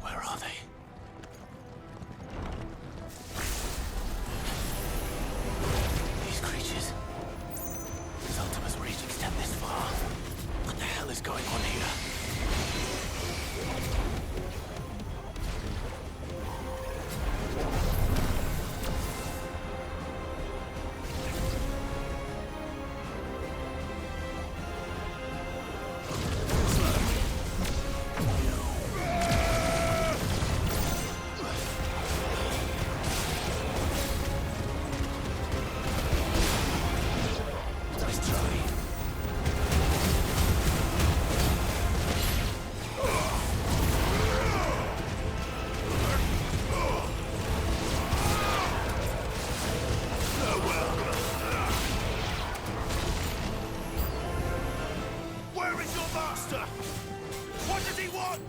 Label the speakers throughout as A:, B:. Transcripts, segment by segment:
A: Where are they? These creatures. His Ultima's reach extend this far. What the hell is going on here?
B: What does he want?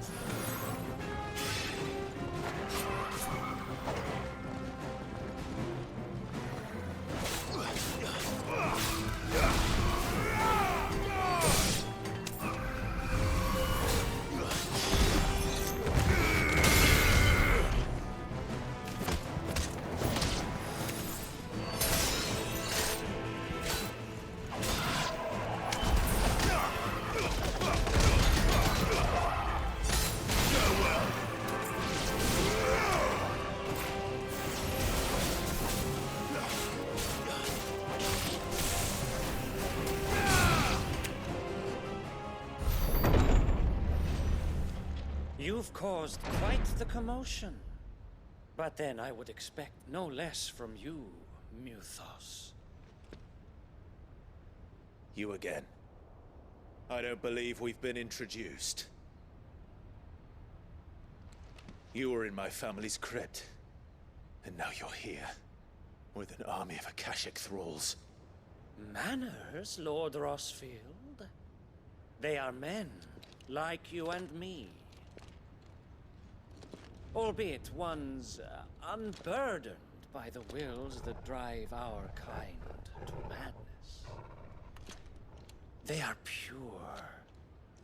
C: You've caused quite the commotion. But then I would expect no less from you, Muthos.
A: You again. I don't believe we've been introduced. You were in my family's crypt. And now you're here. With an army of Akashic thralls.
C: Manners, Lord Rossfield? They are men, like you and me. Albeit one's unburdened by the wills that drive our kind to madness. They are pure.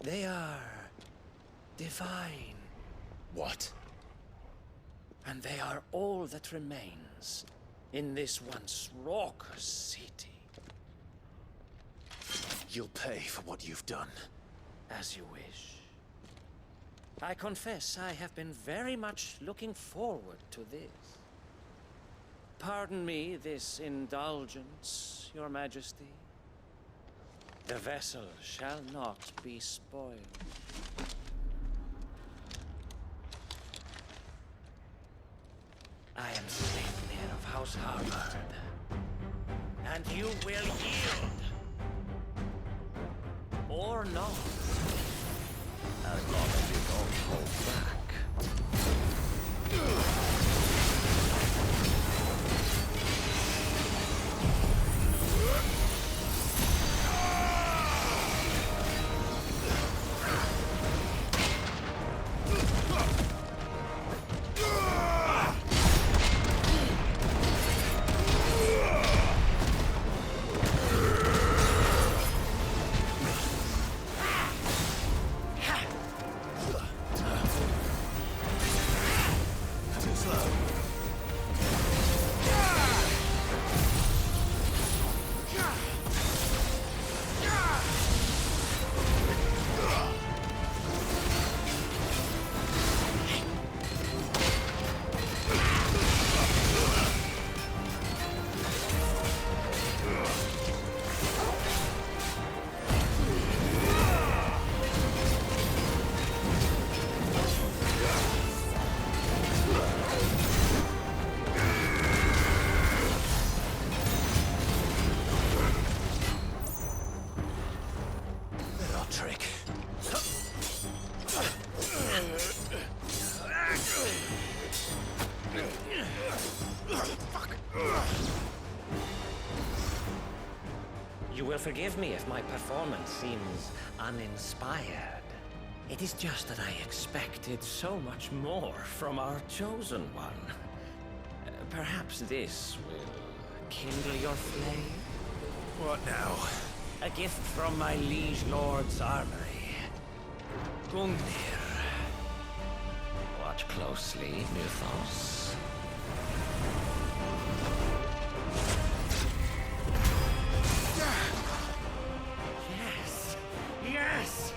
C: They are divine.
A: What?
C: And they are all that remains in this once raucous city.
A: You'll pay for what you've done.
C: As you wish. I confess I have been very much looking forward to this. Pardon me this indulgence, Your Majesty. The vessel shall not be spoiled. I am Sleipnir of House Harvard, and you will yield. Or not. As long as you don't hold back. You will forgive me if my performance seems uninspired. It is just that I expected so much more from our chosen one. Perhaps this will kindle your flame?
A: What now?
C: A gift from my liege lord's armory. Gungnir. Watch closely, Mythos. Yes! Yes!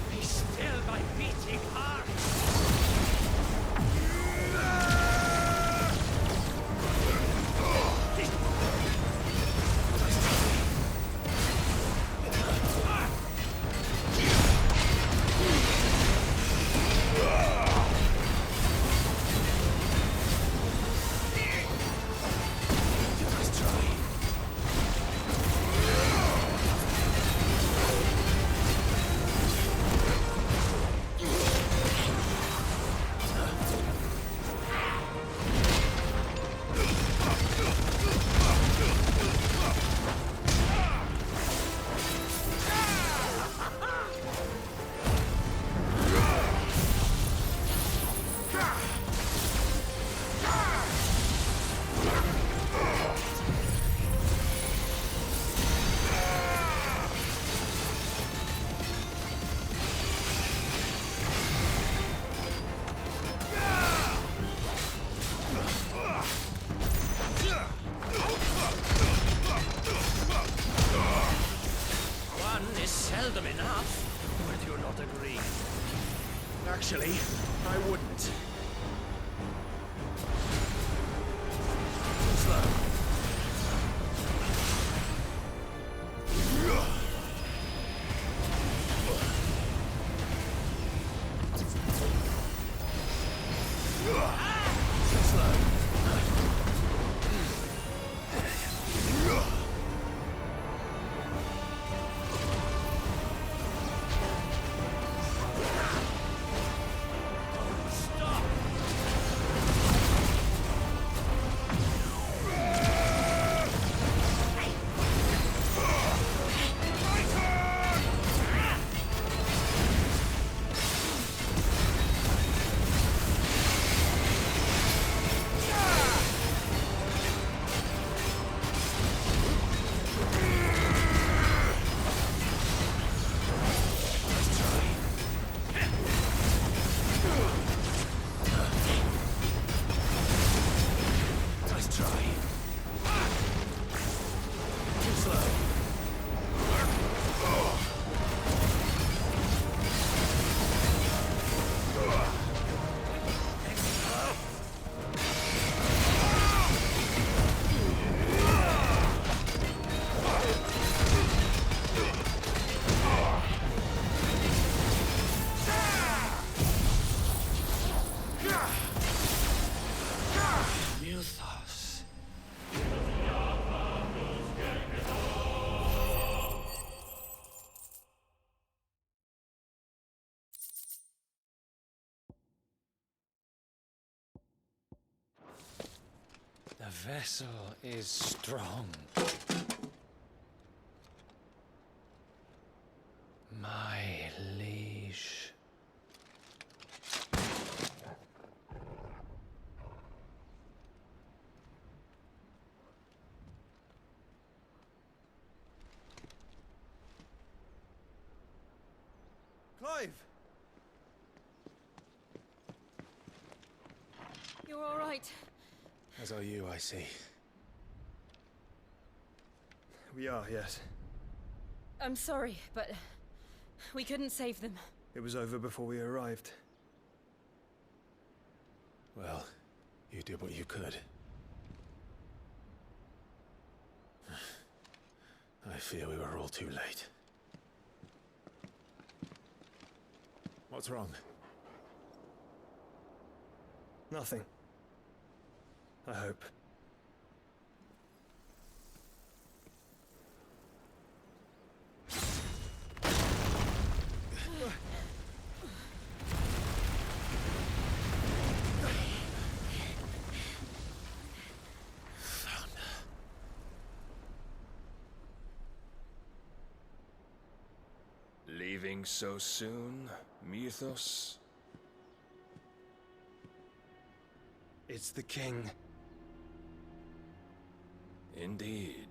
C: Be still, my beating heart! One is seldom enough. Would you not agree?
A: Actually, I wouldn't. Slow.
C: Mythos. The vessel is strong. My liege.
B: Clive!
D: You're all right.
A: As are you, I see.
B: We are, yes.
D: I'm sorry, but we couldn't save them.
B: It was over before we arrived.
A: Well, you did what you could. I fear we were all too late. What's wrong?
B: Nothing. I hope.
E: Leaving so soon, Mythos?
B: It's the king.
E: Indeed.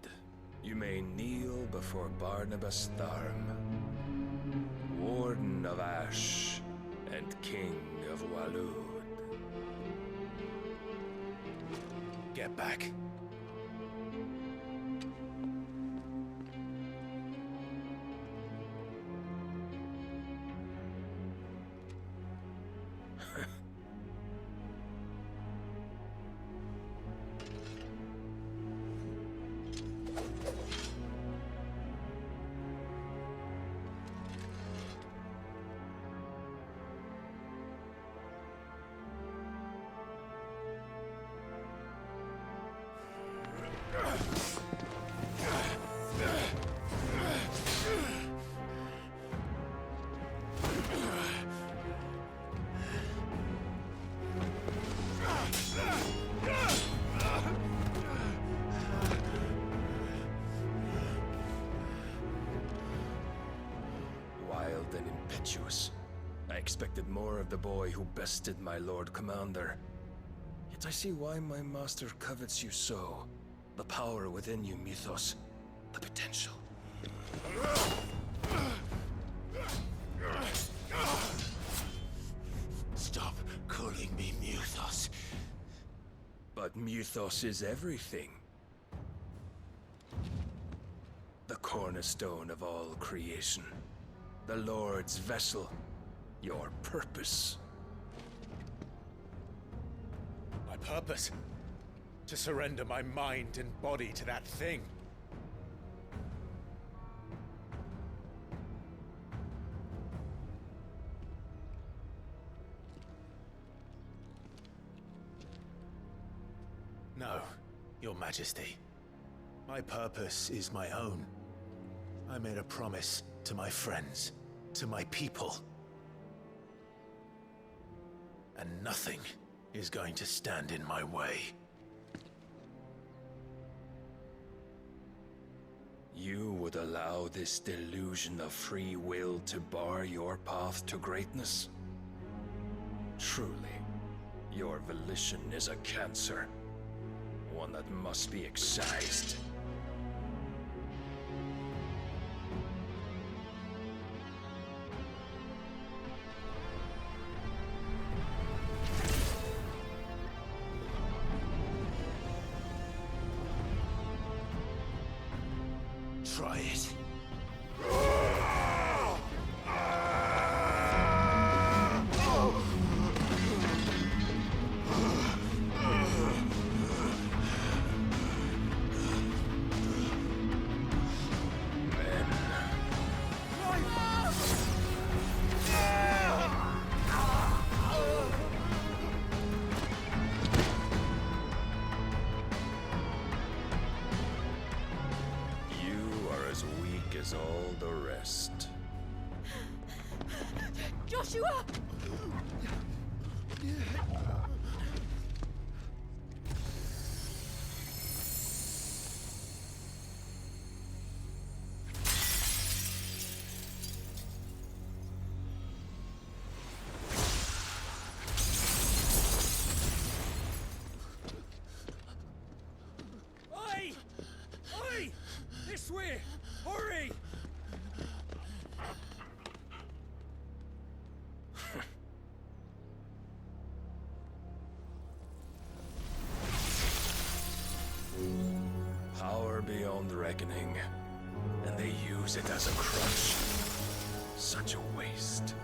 E: You may kneel before Barnabas Tharm, Warden of Ash and King of Waloed.
A: Get back.
E: Wild and impetuous. I expected more of the boy who bested my Lord Commander. Yet I see why my master covets you so. The power within you, Mythos. The potential.
A: Stop calling me Mythos.
E: But Mythos is everything. The cornerstone of all creation. The Lord's vessel. Your purpose.
A: My purpose? To surrender my mind and body to that thing. No, Your Majesty. My purpose is my own. I made a promise to my friends, to my people. And nothing is going to stand in my way.
E: You would allow this delusion of free will to bar your path to greatness? Truly, your volition is a cancer. One that must be excised.
A: Try it.
E: As all the rest.
D: Joshua!
C: Oi! Oi! This way! Hurry!
E: Power beyond reckoning, and they use it as a crutch. Such a waste.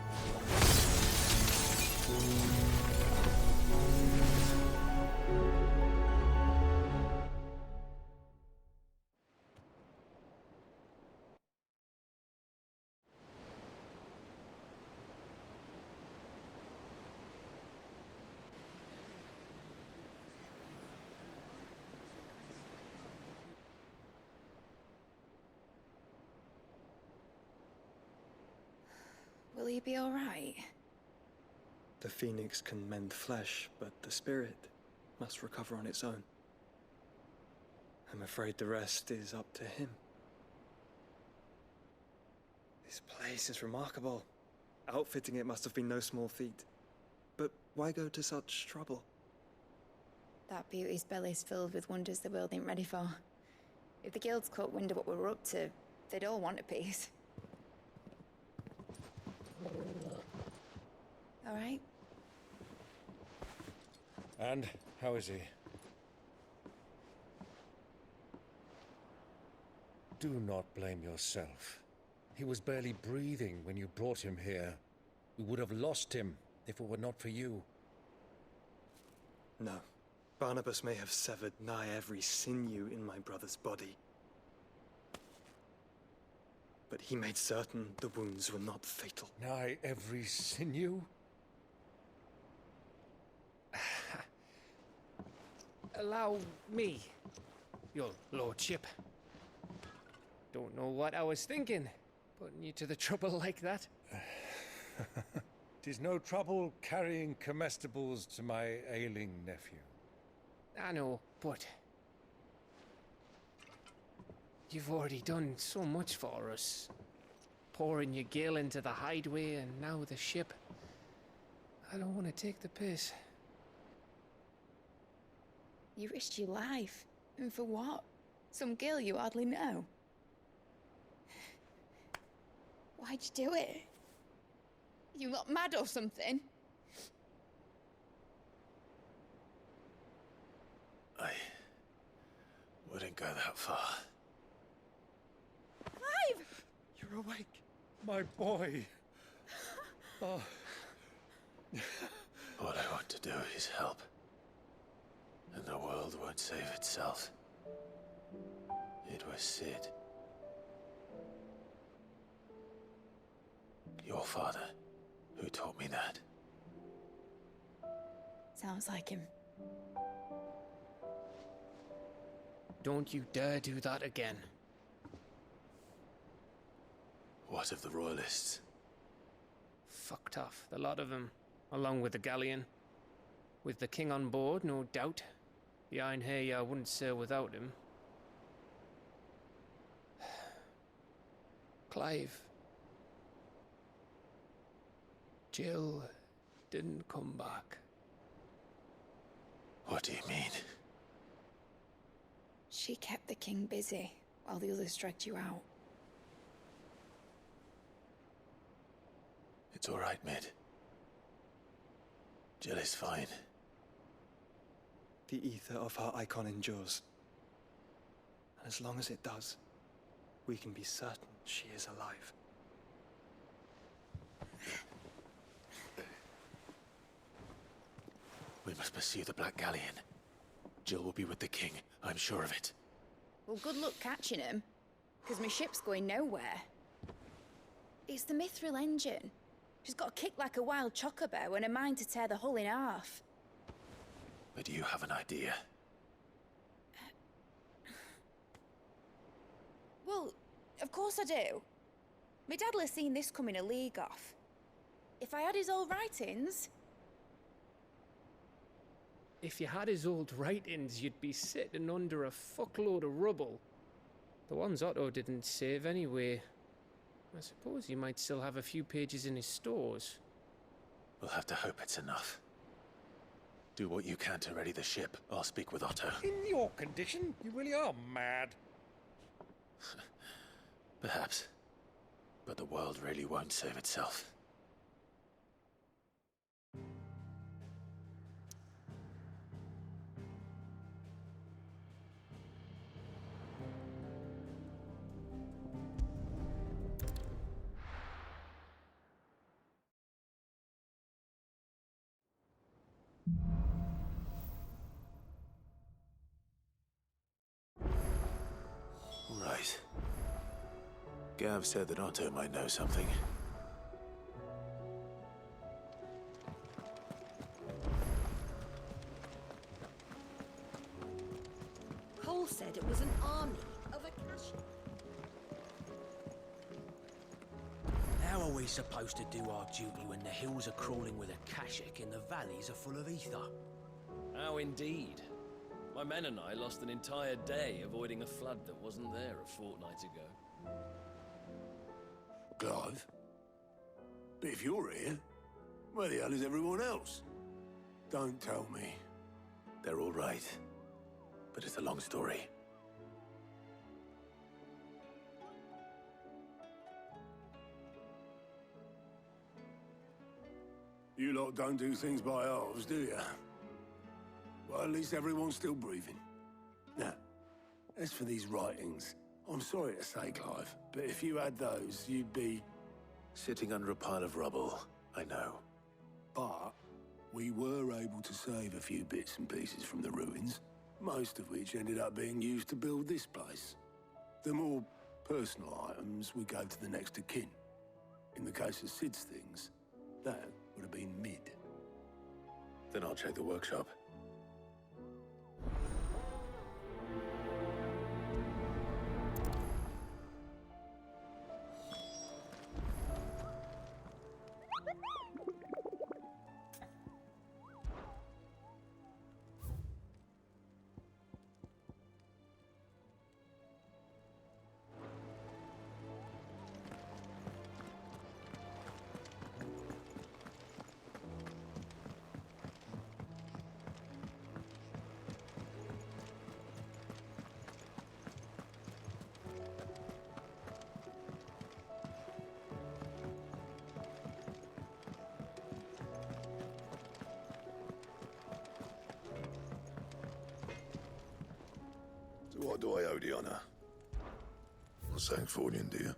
D: Will he be all right?
B: The phoenix can mend flesh, but the spirit must recover on its own. I'm afraid the rest is up to him. This place is remarkable. Outfitting it must have been no small feat. But why go to such trouble?
F: That beauty's belly's filled with wonders the world ain't ready for. If the guilds caught wind of what we were up to, they'd all want a piece. All right?
C: And how is he? Do not blame yourself. He was barely breathing when you brought him here. We would have lost him if it were not for you.
B: No. Barnabas may have severed nigh every sinew in my brother's body. But he made certain the wounds were not fatal.
C: Nigh every sinew?
G: Allow me, your lordship. Don't know what I was thinking, putting you to the trouble like that.
C: 'Tis no trouble carrying comestibles to my ailing nephew.
G: I know, but you've already done so much for us. Pouring your gale into the hideaway and now the ship. I don't want to take the piss.
F: You risked your life. And for what? Some girl you hardly know. Why'd you do it? You lot mad or something?
A: I wouldn't go that far.
F: Clive!
C: You're awake, my boy. Oh.
A: All I want to do is help. And the world won't save itself. It was Sid. Your father, who taught me that.
F: Sounds like him.
G: Don't you dare do that again.
A: What of the Royalists?
G: Fucked off, the lot of them, along with the galleon. With the king on board, no doubt. The Iron Hair wouldn't sail without him. Clive. Jill didn't come back.
A: What do you mean?
F: She kept the king busy while the others dragged you out.
A: It's all right, Mid. Jill is fine.
B: The ether of her icon endures. And as long as it does, we can be certain she is alive.
A: We must pursue the Black Galleon. Jill will be with the king, I'm sure of it.
F: Well, good luck catching him, because my ship's going nowhere. It's the Mithril engine. She's got a kick like a wild chocobo and a mind to tear the hull in half.
A: But do you have an idea?
F: Well, of course I do. My dad'll have seen this coming a league off. If I had his old writings...
G: If you had his old writings, you'd be sitting under a fuckload of rubble. The ones Otto didn't save anyway. I suppose he might still have a few pages in his stores.
A: We'll have to hope it's enough. Do what you can to ready the ship. I'll speak with Otto.
C: In your condition, you really are mad.
A: Perhaps. But the world really won't save itself. Right. Gav said that Otto might know something.
H: Cole said it was an army of Akashi.
I: How are we supposed to do our duty when the hills are crawling with Akashic and the valleys are full of ether?
E: How indeed. My men and I lost an entire day avoiding a flood that wasn't there a fortnight ago.
J: Clive. But if you're here, where the hell is everyone else? Don't tell me.
A: They're all right. But it's a long story.
J: You lot don't do things by halves, do you? Well, at least everyone's still breathing. Now, as for these writings, I'm sorry to say, Clive, but if you had those, you'd be...
A: Sitting under a pile of rubble, I know.
J: But we were able to save a few bits and pieces from the ruins, most of which ended up being used to build this place. The more personal items would go to the next of kin. In the case of Sid's things, that would have been mid.
A: Then I'll check the workshop.
K: So what do I owe the honor? Not saying Fordian, do you?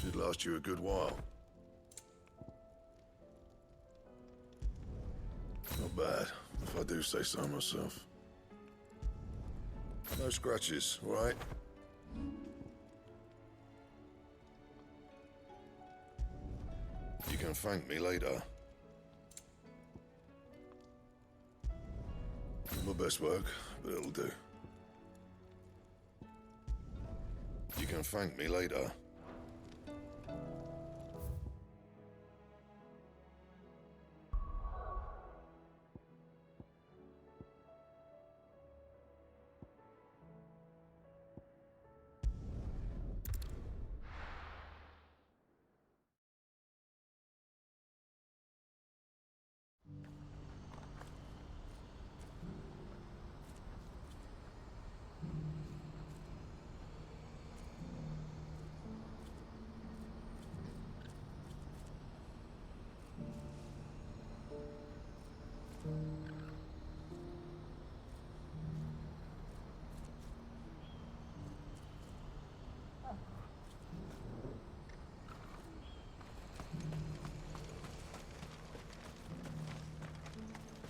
K: Should last you a good while. Not bad, if I do say so myself. No scratches, all right? You can thank me later. Not my best work, but it'll do. You can thank me later.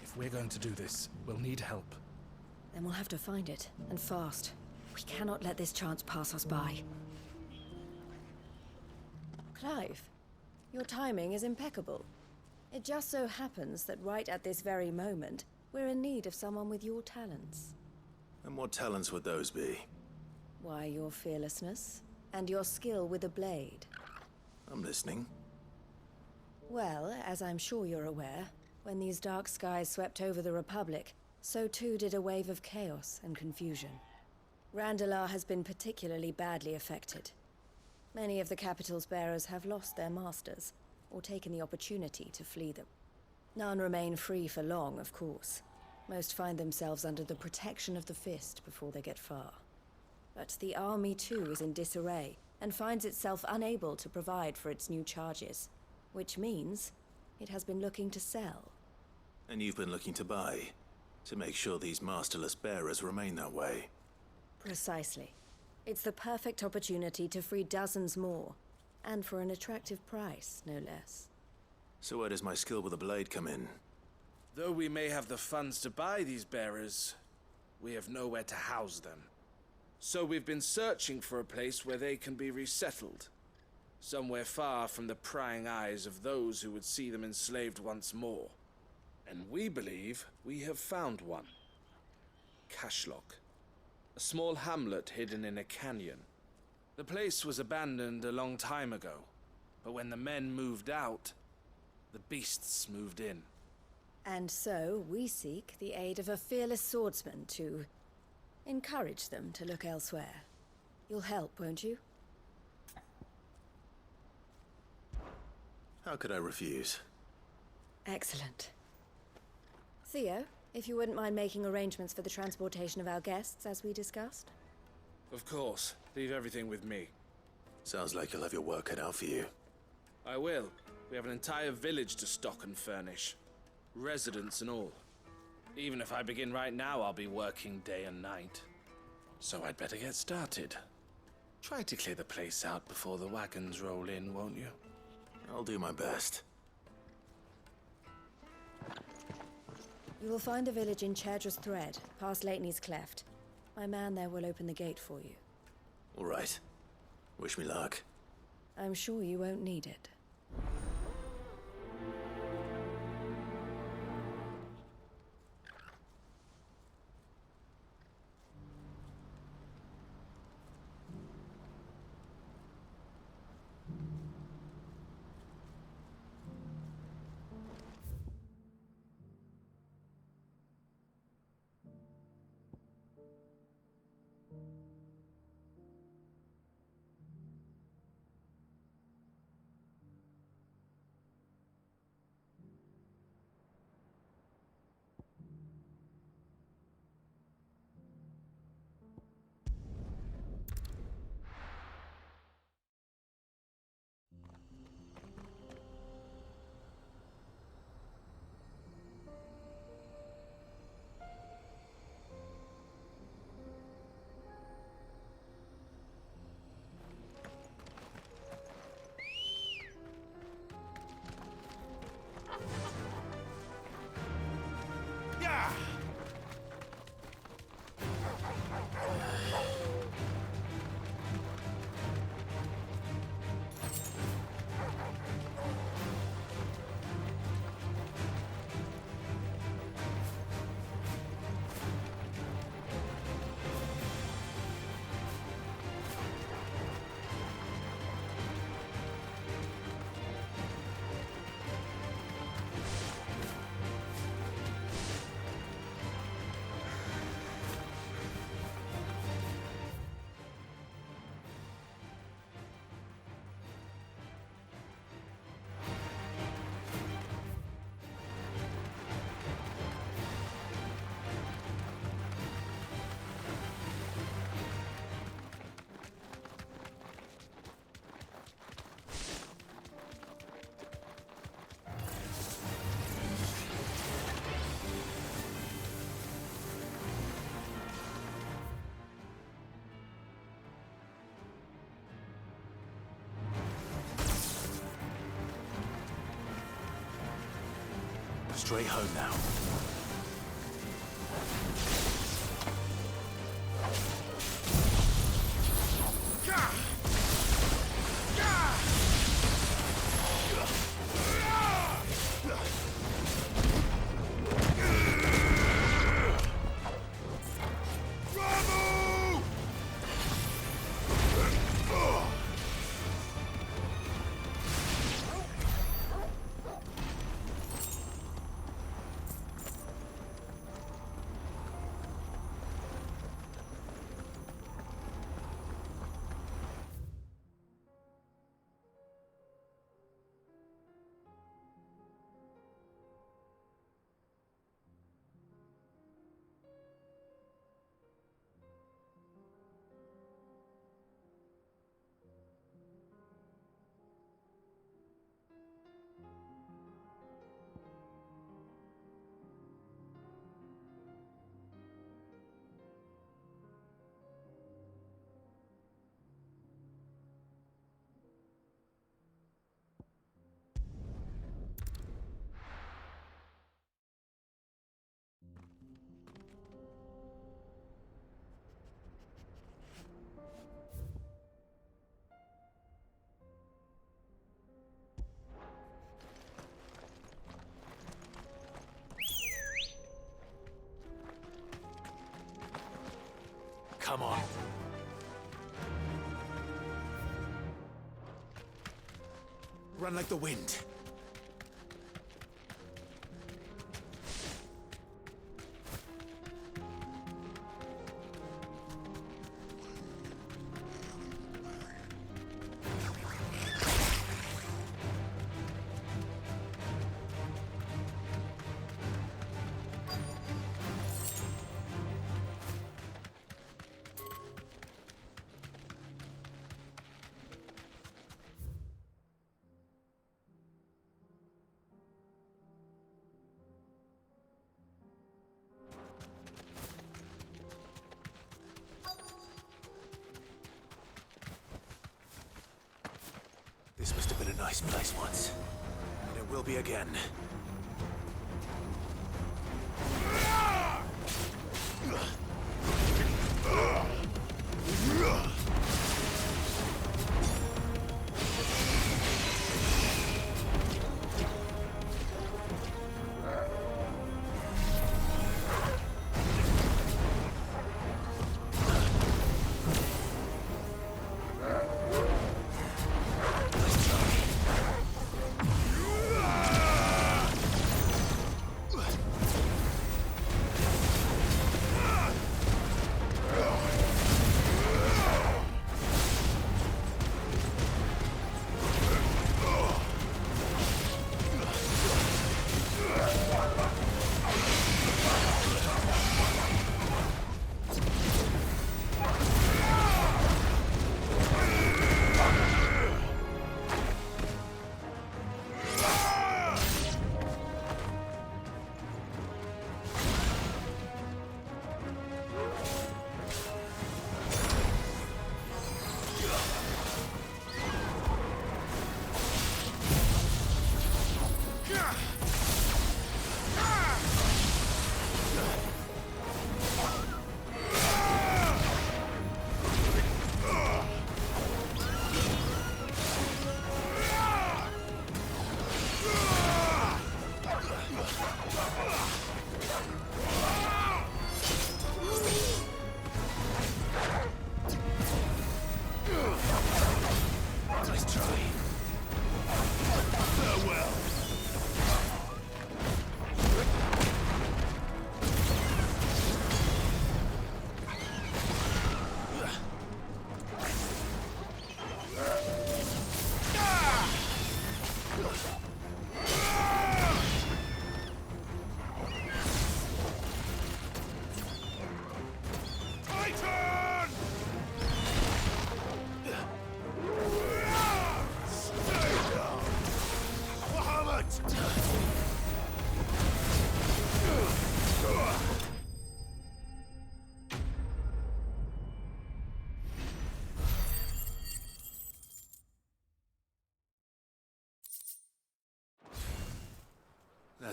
L: If we're going to do this, we'll need help.
D: Then we'll have to find it, and fast. We cannot let this chance pass us by. Clive, your timing is impeccable. It just so happens that right at this very moment, we're in need of someone with your talents.
A: And what talents would those be?
D: Why, your fearlessness, and your skill with a blade.
A: I'm listening.
D: Well, as I'm sure you're aware, when these dark skies swept over the Republic, so too did a wave of chaos and confusion. Randalar has been particularly badly affected. Many of the capital's bearers have lost their masters, or taken the opportunity to flee them. None remain free for long, of course. Most find themselves under the protection of the Fist before they get far. But the army too is in disarray, and finds itself unable to provide for its new charges. Which means it has been looking to sell.
A: And you've been looking to buy, to make sure these masterless bearers remain that way.
D: Precisely. It's the perfect opportunity to free dozens more, and for an attractive price, no less.
A: So where does my skill with a blade come in?
I: Though we may have the funds to buy these bearers, we have nowhere to house them. So we've been searching for a place where they can be resettled. Somewhere far from the prying eyes of those who would see them enslaved once more. And we believe we have found one. Cashlock. A small hamlet hidden in a canyon. The place was abandoned a long time ago, But when the men moved out, the beasts moved in.
D: And so we seek the aid of a fearless swordsman to encourage them to look elsewhere. You'll help, won't you?
A: How could I refuse?
D: Excellent. Theo, if you wouldn't mind making arrangements for the transportation of our guests, as we discussed.
I: Of course. Leave everything with me.
A: Sounds like you'll have your work cut out for you.
I: I will. We have an entire village to stock and furnish. Residents and all. Even if I begin right now, I'll be working day and night. So I'd better get started. Try to clear the place out before the wagons roll in, won't you?
A: I'll do my best.
D: You will find a village in Chairdra's Thread, past Lateney's Cleft. My man there will open the gate for you.
A: All right. Wish me luck.
D: I'm sure you won't need it.
A: Straight home now. Come on. Run like the wind. This must have been a nice place once. And it will be again.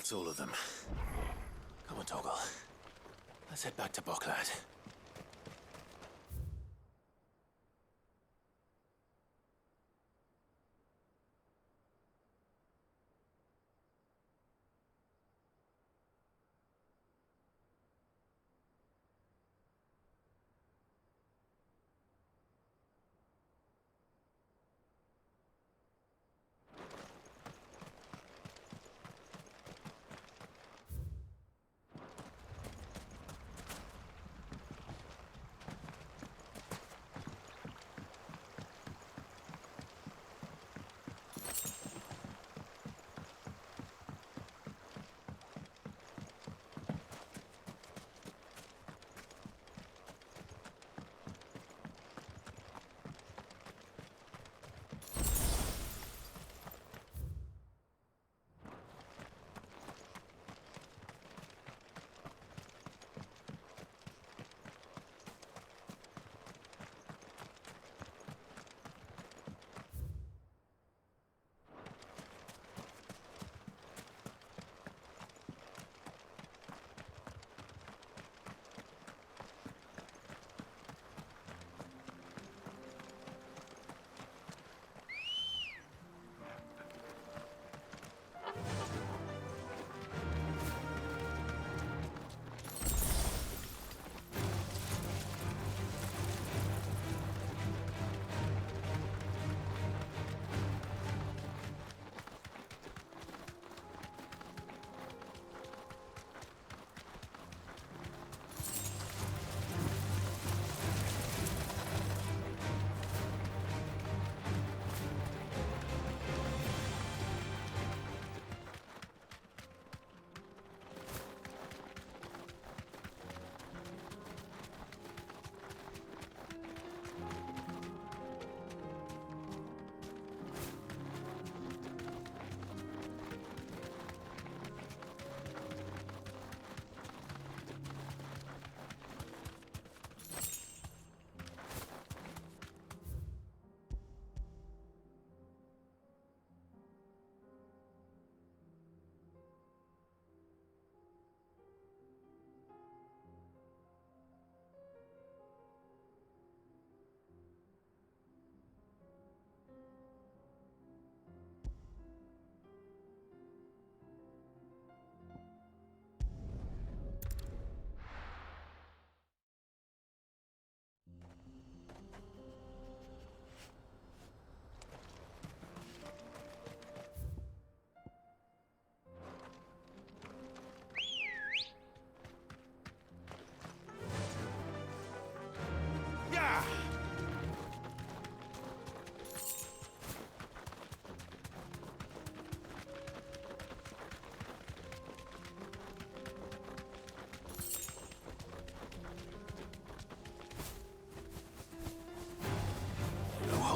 A: That's all of them. Come on, Toggle. Let's head back to Boklad.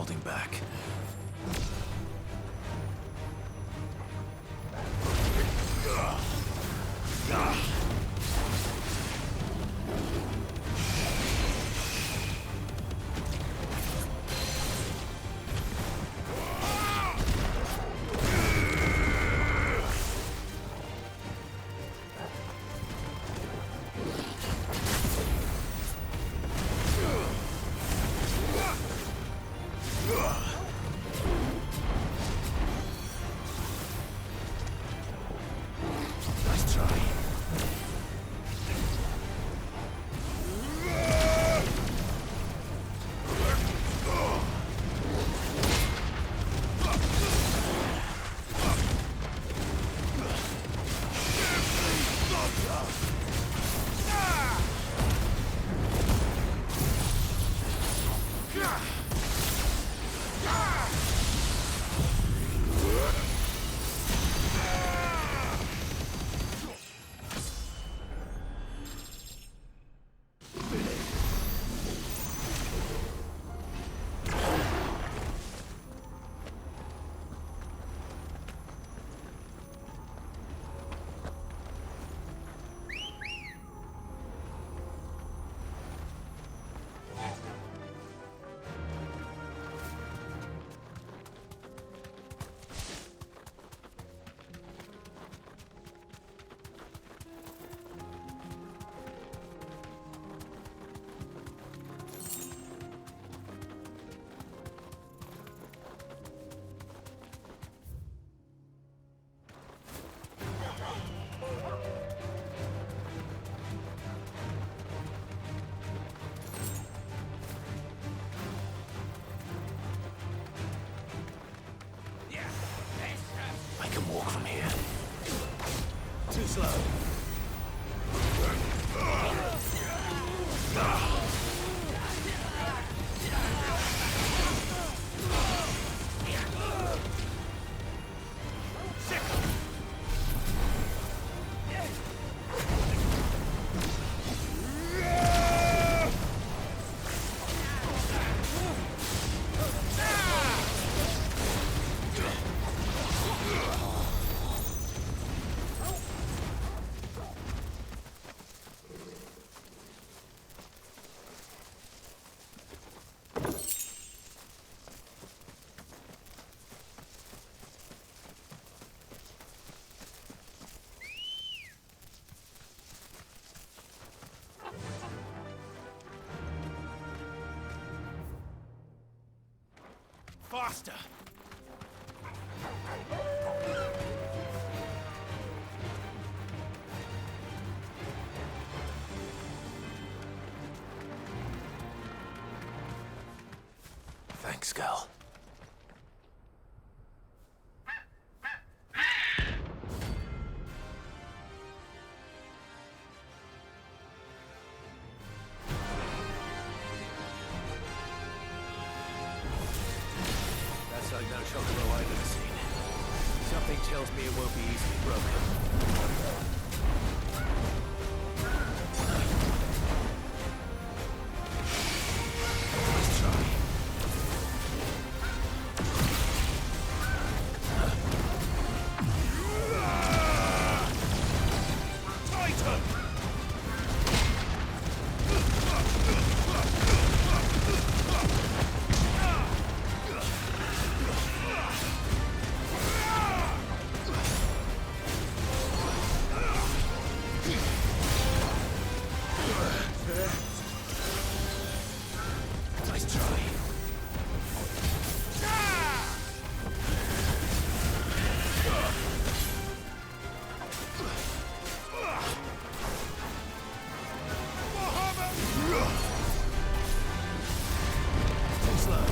A: holding back. Nice try. I can walk from here. Too slow. Faster! Thanks, girl. That's like no chocolate I've ever seen. Something tells me it won't be easily broken. Let's try. Tighten! Nice try. Too slow.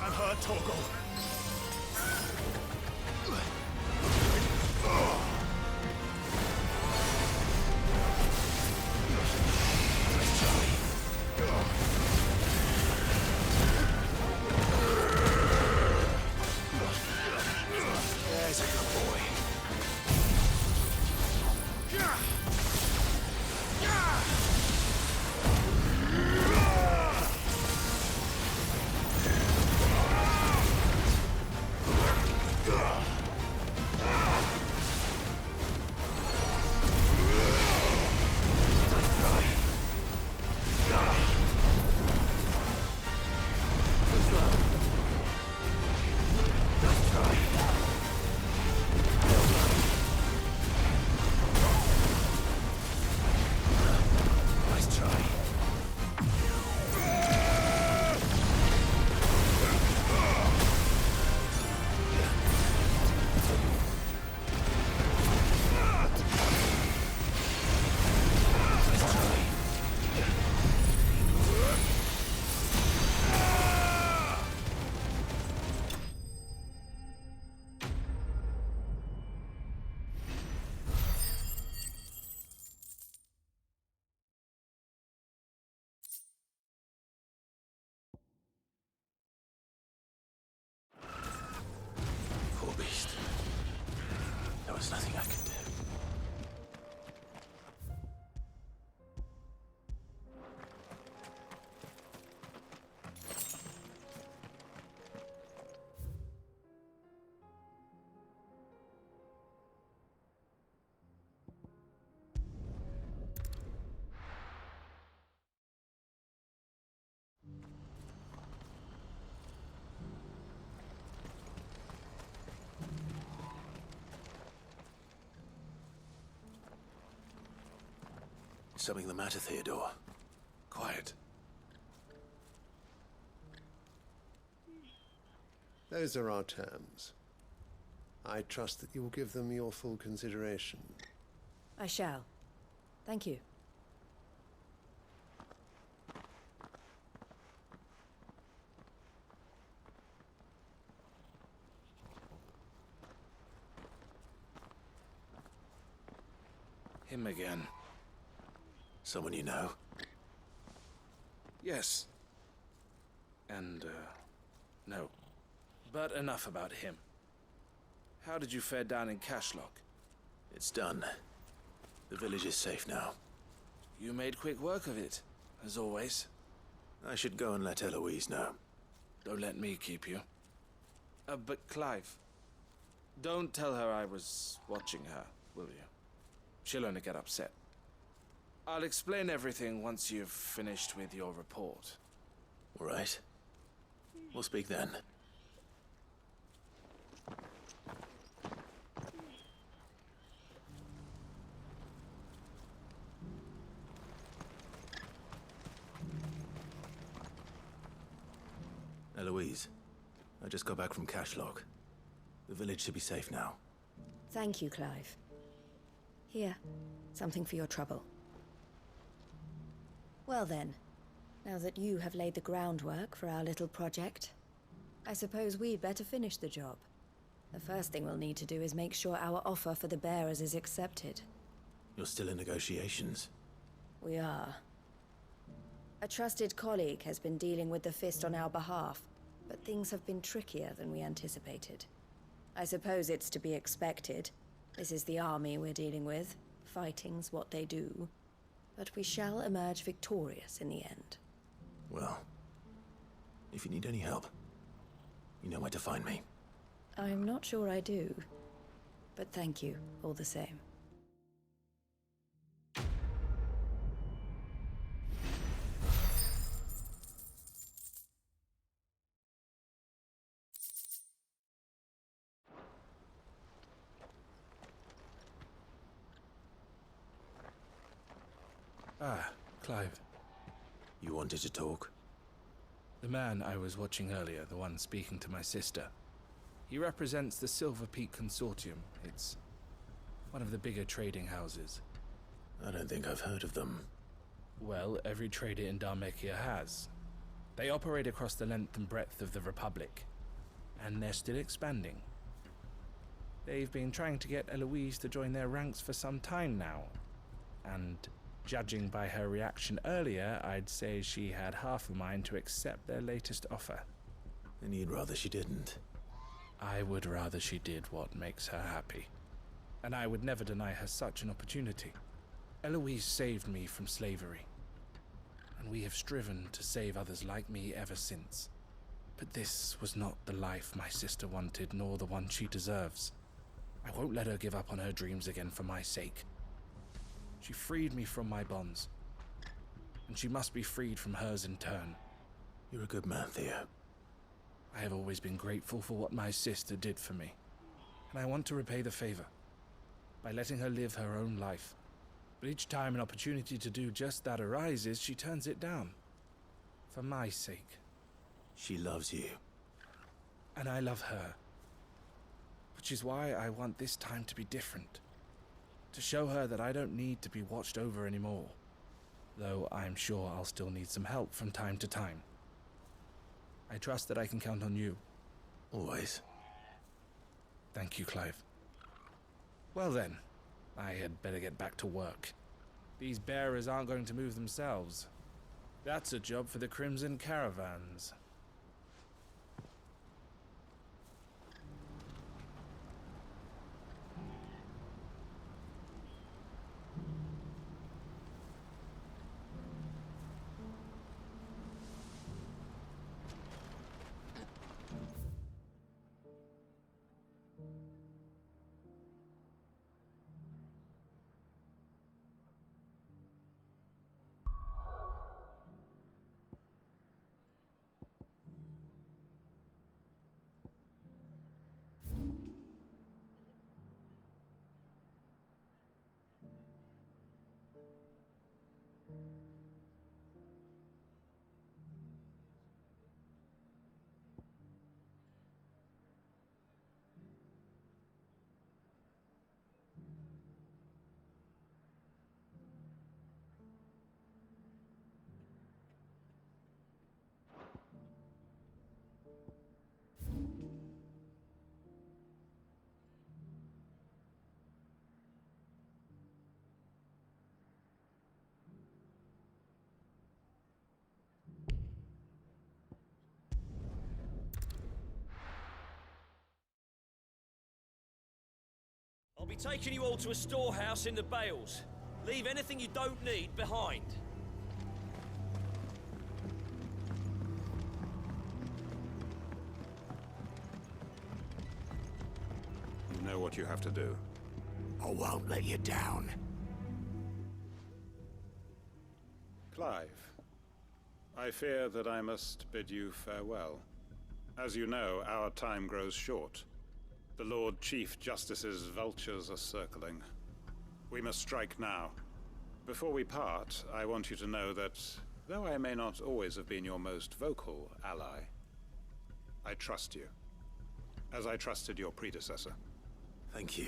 A: I'm hurt, Torgal. Nice try. There's a good boy. something the matter, Theodore? Quiet.
M: Those are our terms. I trust that you will give them your full consideration.
D: I shall. Thank you.
I: Him again.
A: Someone you know?
I: Yes. And, no. But enough about him. How did you fare down in Cashlock?
A: It's done. The village is safe now.
I: You made quick work of it, as always.
A: I should go and let Eloise know.
I: Don't let me keep you. But Clive, don't tell her I was watching her, will you? She'll only get upset. I'll explain everything once you've finished with your report.
A: All right. We'll speak then. Eloise, I just got back from Cashlock. The village should be safe now.
D: Thank you, Clive. Here, something for your trouble. Well then, now that you have laid the groundwork for our little project, I suppose we'd better finish the job. The first thing we'll need to do is make sure our offer for the bearers is accepted.
A: You're still in negotiations?
D: We are. A trusted colleague has been dealing with the Fist on our behalf, but things have been trickier than we anticipated. I suppose it's to be expected. This is the army we're dealing with. Fighting's what they do. But we shall emerge victorious in the end.
A: Well, if you need any help, you know where to find me.
D: I'm not sure I do, but thank you all the same.
L: Ah, Clive.
A: You wanted to talk?
L: The man I was watching earlier, the one speaking to my sister, he represents the Silver Peak Consortium. It's one of the bigger trading houses.
A: I don't think I've heard of them.
L: Well, every trader in Dharmekia has. They operate across the length and breadth of the Republic, and they're still expanding. They've been trying to get Eloise to join their ranks for some time now, and judging by her reaction earlier, I'd say she had half a mind to accept their latest offer.
A: And you'd rather she didn't?
L: I would rather she did what makes her happy. And I would never deny her such an opportunity. Eloise saved me from slavery, and we have striven to save others like me ever since. But this was not the life my sister wanted, nor the one she deserves. I won't let her give up on her dreams again for my sake. She freed me from my bonds, and she must be freed from hers in turn.
A: You're a good man, Theo.
L: I have always been grateful for what my sister did for me, and I want to repay the favor by letting her live her own life. But each time an opportunity to do just that arises, she turns it down. For my sake.
A: She loves you.
L: And I love her. Which is why I want this time to be different. To show her that I don't need to be watched over anymore. Though I'm sure I'll still need some help from time to time. I trust that I can count on you.
A: Always.
L: Thank you, Clive. Well then, I had better get back to work. These bearers aren't going to move themselves. That's a job for the Crimson Caravans.
N: be taking you all to a storehouse in the Bales. Leave anything you don't need behind.
O: You know what you have to do.
P: I won't let you down.
O: Clive, I fear that I must bid you farewell. As you know, our time grows short. The Lord Chief Justice's vultures are circling. We must strike now. Before we part, I want you to know that, though I may not always have been your most vocal ally, I trust you, as I trusted your predecessor.
A: Thank you.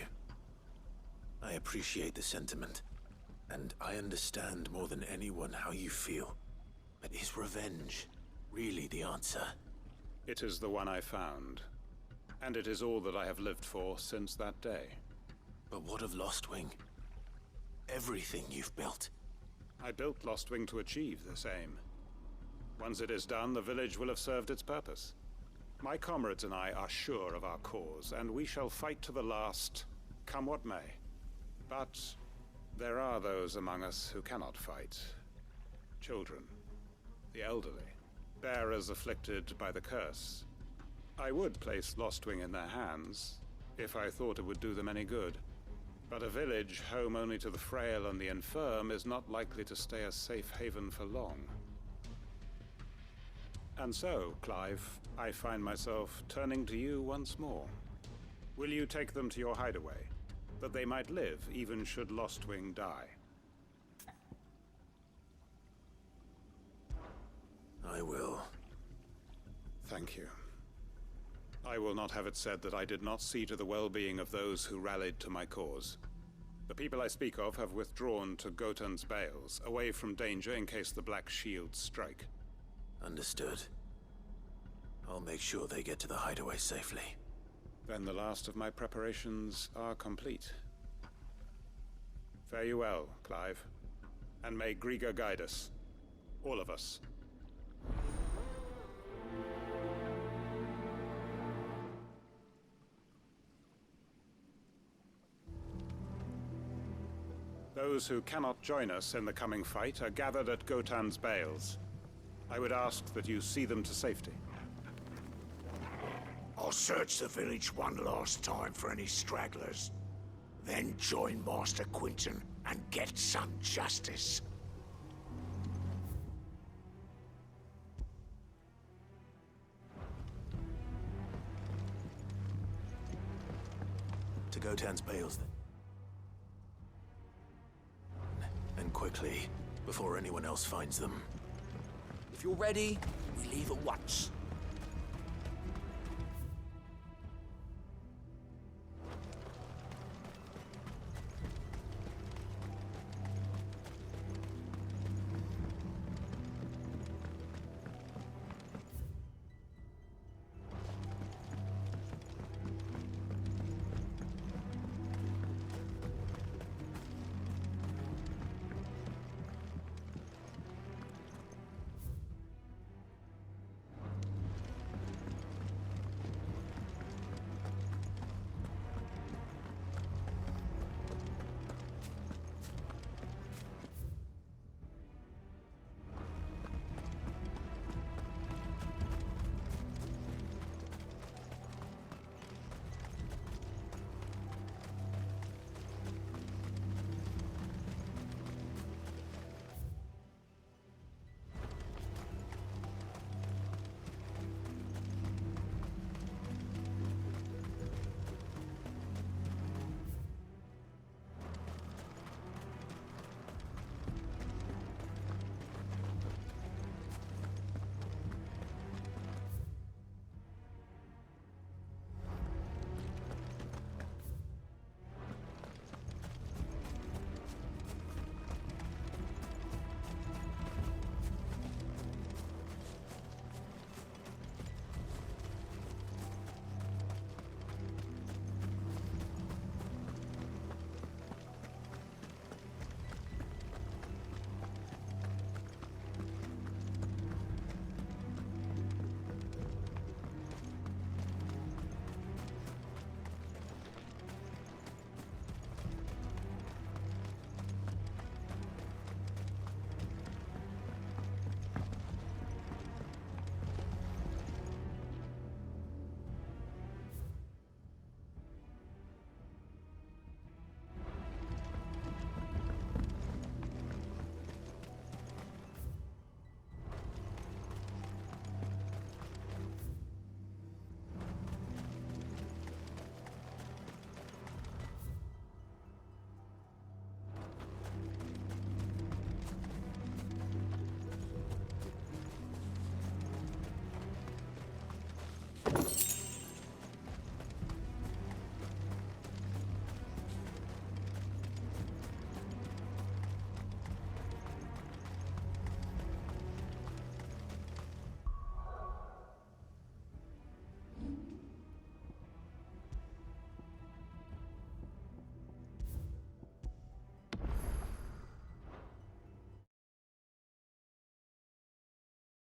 A: I appreciate the sentiment, and I understand more than anyone how you feel. But is revenge really the answer?
O: It is the one I found, and it is all that I have lived for since that day.
A: But what of Lostwing? Everything you've built.
O: I built Lostwing to achieve this aim. Once it is done, the village will have served its purpose. My comrades and I are sure of our cause, and we shall fight to the last, come what may. But there are those among us who cannot fight. Children, the elderly, bearers afflicted by the curse. I would place Lostwing in their hands, if I thought it would do them any good. But a village home only to the frail and the infirm is not likely to stay a safe haven for long. And so, Clive, I find myself turning to you once more. Will you take them to your hideaway, that they might live even should Lostwing die?
A: I will.
O: Thank you. I will not have it said that I did not see to the well-being of those who rallied to my cause. The people I speak of have withdrawn to Gotan's Bales, away from danger in case the Black Shields strike.
A: Understood. I'll make sure they get to the hideaway safely.
O: Then the last of my preparations are complete. Fare you well, Clive. And may Griga guide us. All of us. Those who cannot join us in the coming fight are gathered at Gotan's Bales. I would ask that you see them to safety.
P: I'll search the village one last time for any stragglers. Then join Master Quinton and get some justice.
A: To Gotan's Bales, then. And quickly, before anyone else finds them.
P: If you're ready, we leave at once.